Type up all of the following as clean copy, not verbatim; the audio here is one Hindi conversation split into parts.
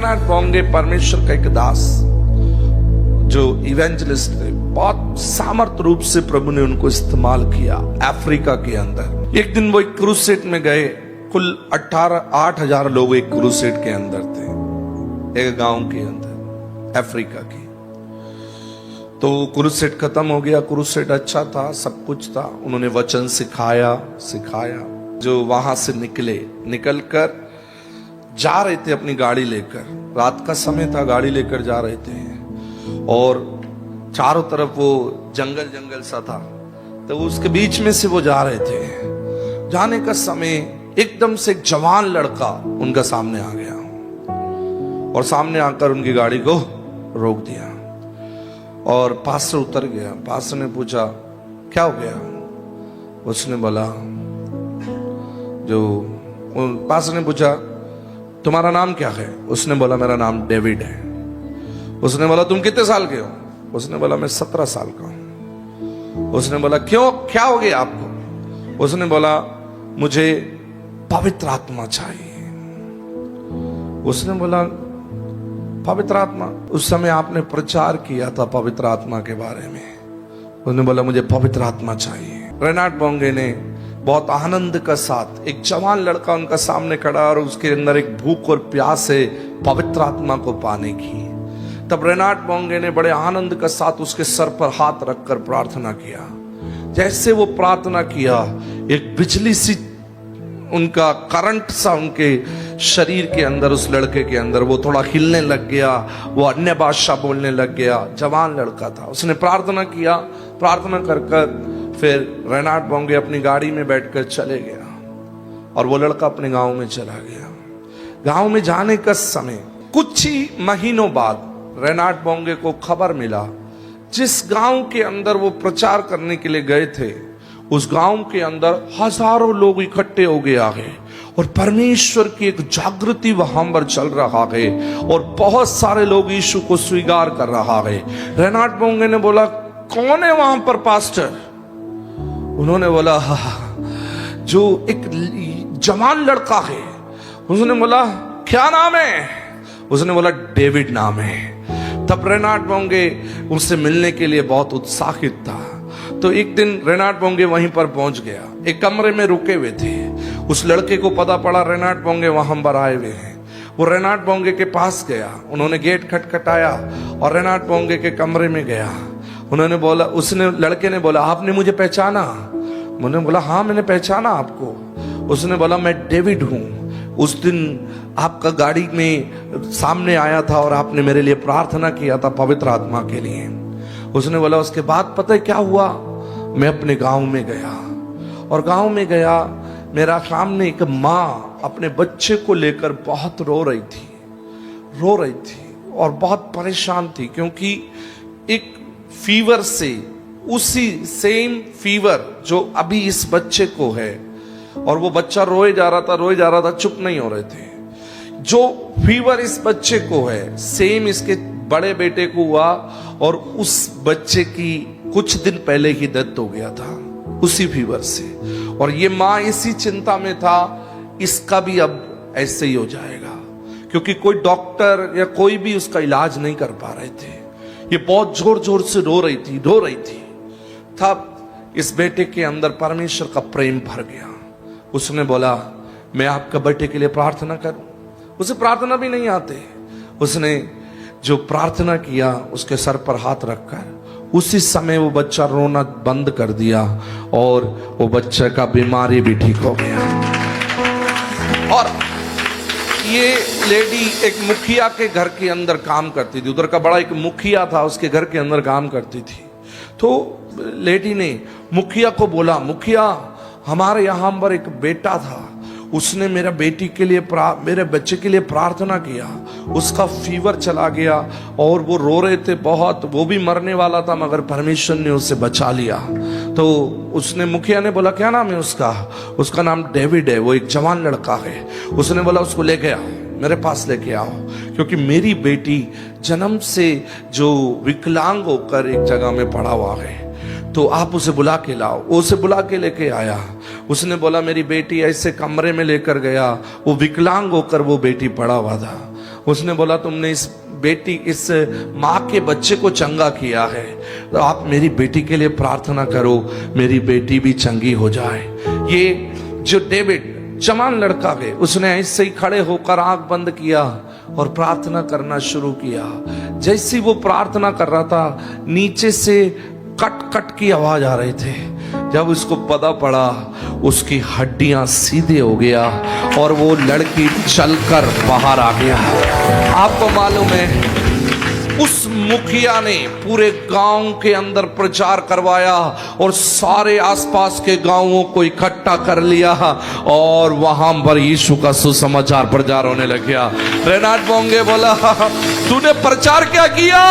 रेनाल्ड बोंगे परमेश्वर का एक दास जो इवेंजलिस्ट थे, बहुत सामर्थ्य रूप से प्रभु ने उनको इस्तेमाल किया अफ्रीका के अंदर। एक दिन वो एक क्रूसेड में गए, कुल 8,000 लोग एक क्रूसेड के अंदर थे, एक गांव के अंदर अफ्रीका की। तो क्रूसेड खत्म हो गया, क्रूसेड अच्छा था, सब कुछ था, उन्होंने वचन सिखाया। जो वहां से निकलकर जा रहे थे अपनी गाड़ी लेकर, रात का समय था, गाड़ी लेकर जा रहे थे और चारों तरफ वो जंगल सा था, तो उसके बीच में से वो जा रहे थे। जाने का समय एकदम से एक जवान लड़का उनका सामने आ गया और सामने आकर उनकी गाड़ी को रोक दिया और पास से उतर गया। पास ने पूछा क्या हो गया? उसने बोला, पास ने पूछा तुम्हारा नाम क्या है? उसने बोला मेरा नाम डेविड है। उसने बोला तुम कितने साल के हो? उसने बोला मैं 17 साल का हूं। उसने बोला क्यों, क्या हो गया आपको? उसने बोला मुझे पवित्र आत्मा चाहिए। उसने बोला पवित्र आत्मा? उस समय आपने प्रचार किया था पवित्र आत्मा के बारे में। उसने बोला मुझे पवित्र आत्मा चाहिए। रेनाल्ड बोंगे ने बहुत आनंद का साथ, एक जवान लड़का उनका सामने खड़ा और उसके अंदर एक भूख और प्यास है पवित्र आत्मा को पाने की। तब रेनाल्ड बोंगे ने बड़े आनंद का साथ उसके सर पर हाथ रखकर प्रार्थना किया। जैसे वो प्रार्थना किया, एक बिजली सी, उनका करंट सा उनके शरीर के अंदर, उस लड़के के अंदर, वो थोड़ा हिलने लग गया, वो अन्य भाषा बोलने लग गया। जवान लड़का था, उसने प्रार्थना किया। प्रार्थना कर फिर रेनाल्ड बोंगे अपनी गाड़ी में बैठकर चले गया और वो लड़का अपने गांव में चला गया। गांव में जाने का समय, कुछ ही महीनों बाद रेनाल्ड बोंगे को खबर मिला, जिस गांव के अंदर वो प्रचार करने के लिए गए थे, उस गांव के अंदर हजारों लोग इकट्ठे हो गए आगे और परमेश्वर की एक जागृति वहां पर चल रहा है और बहुत सारे लोग यीशु को स्वीकार कर रहा है। रेनाल्ड बोंगे ने बोला कौन है वहां पर पास्टर? उन्होंने बोला जो एक जवान लड़का है। उसने बोला क्या नाम है? उसने बोला डेविड नाम है। तब रेनाल्ड बोंगे उससे मिलने के लिए बहुत उत्साहित था। तो एक दिन रेनाल्ड बोंगे वहीं पर पहुंच गया, एक कमरे में रुके हुए थे। उस लड़के को पता पड़ा रेनाल्ड बोंगे वहां पर आए हुए हैं। वो रेनाल्ड बोंगे के पास गया, उन्होंने गेट खटखटाया और रेनाल्ड बोंगे के कमरे में गया। उन्होंने बोला, उसने, लड़के ने बोला आपने मुझे पहचाना? उन्होंने बोला हाँ मैंने पहचाना आपको। उसने बोला मैं डेविड हूं, उस दिन आपका गाड़ी में सामने आया था और आपने मेरे लिए प्रार्थना किया था पवित्र आत्मा के लिए। उसने बोला उसके बाद पता है क्या हुआ? मैं अपने गांव में गया और गांव में गया, मेरा सामने एक माँ अपने बच्चे को लेकर बहुत रो रही थी और बहुत परेशान थी, क्योंकि एक फीवर से, उसी सेम फीवर जो अभी इस बच्चे को है, और वो बच्चा रोए जा रहा था, चुप नहीं हो रहे थे। जो फीवर इस बच्चे को है सेम इसके बड़े बेटे को हुआ और उस बच्चे की कुछ दिन पहले ही डेथ हो गया था उसी फीवर से। और ये माँ इसी चिंता में था इसका भी अब ऐसे ही हो जाएगा, क्योंकि कोई डॉक्टर या कोई भी उसका इलाज नहीं कर पा रहे थे। ये बहुत जोर से रो रही थी। तब इस बेटे के अंदर परमेश्वर का प्रेम भर गया। उसने बोला मैं आपका बेटे के लिए प्रार्थना करूं? उसे प्रार्थना भी नहीं आते। उसने जो प्रार्थना किया, उसके सर पर हाथ रखकर उसी समय वो बच्चा रोना बंद कर दिया और वो बच्चे का बीमारी भी ठीक हो गया। और ये लेडी एक मुखिया के घर के अंदर काम करती थी, उधर का बड़ा एक मुखिया था, उसके घर के अंदर काम करती थी। तो लेडी ने मुखिया को बोला, मुखिया हमारे यहाँ पर एक बेटा था, उसने मेरे बच्चे के लिए प्रार्थना किया, उसका फीवर चला गया और वो रो रहे थे बहुत, वो भी मरने वाला था, मगर परमेश्वर ने उसे बचा लिया। तो उसने, मुखिया ने बोला क्या नाम है उसका? उसका नाम डेविड है, वो एक जवान लड़का है। उसने बोला उसको लेके आओ, मेरे पास लेके आओ, क्योंकि मेरी बेटी जन्म से जो विकलांग होकर एक जगह में पड़ा हुआ है, तो आप उसे बुला के लाओ। उसे बुला के लेके आया। उसने बोला मेरी बेटी ऐसे कमरे में लेकर गया, वो विकलांग होकर वो बेटी पड़ा हुआ था। उसने बोला तुमने इस माँ के बच्चे को चंगा किया है, तो आप मेरी बेटी के लिए प्रार्थना करो, मेरी बेटी भी चंगी हो जाए। ये जो डेविड जवान लड़का है, उसने ऐसे ही खड़े होकर आंख बंद किया और प्रार्थना करना शुरू किया। जैसी वो प्रार्थना कर रहा था, नीचे से कट कट की आवाज आ रही थी। जब उसको पता पड़ा, उसकी हड्डियां सीधे हो गया और वो लड़की चलकर बाहर आ गया। आपको मालूम है, उस मुखिया ने पूरे गांव के अंदर प्रचार करवाया और सारे आसपास के गांवों को इकट्ठा कर लिया और वहां पर यीशु का सुसमाचार प्रचार होने लग गया। रेनाड बोंगे बोला, तूने प्रचार क्या किया?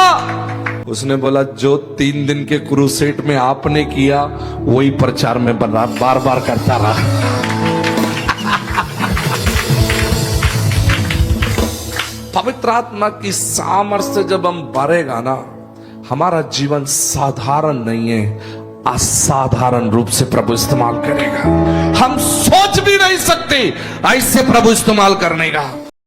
उसने बोला, जो 3 दिन के क्रूसेड में आपने किया वही प्रचार में बार बार करता रहा। पवित्र आत्मा की सामर्थ्य से जब हम भरेगा ना, हमारा जीवन साधारण नहीं है, असाधारण रूप से प्रभु इस्तेमाल करेगा। हम सोच भी नहीं सकते ऐसे प्रभु इस्तेमाल करने का।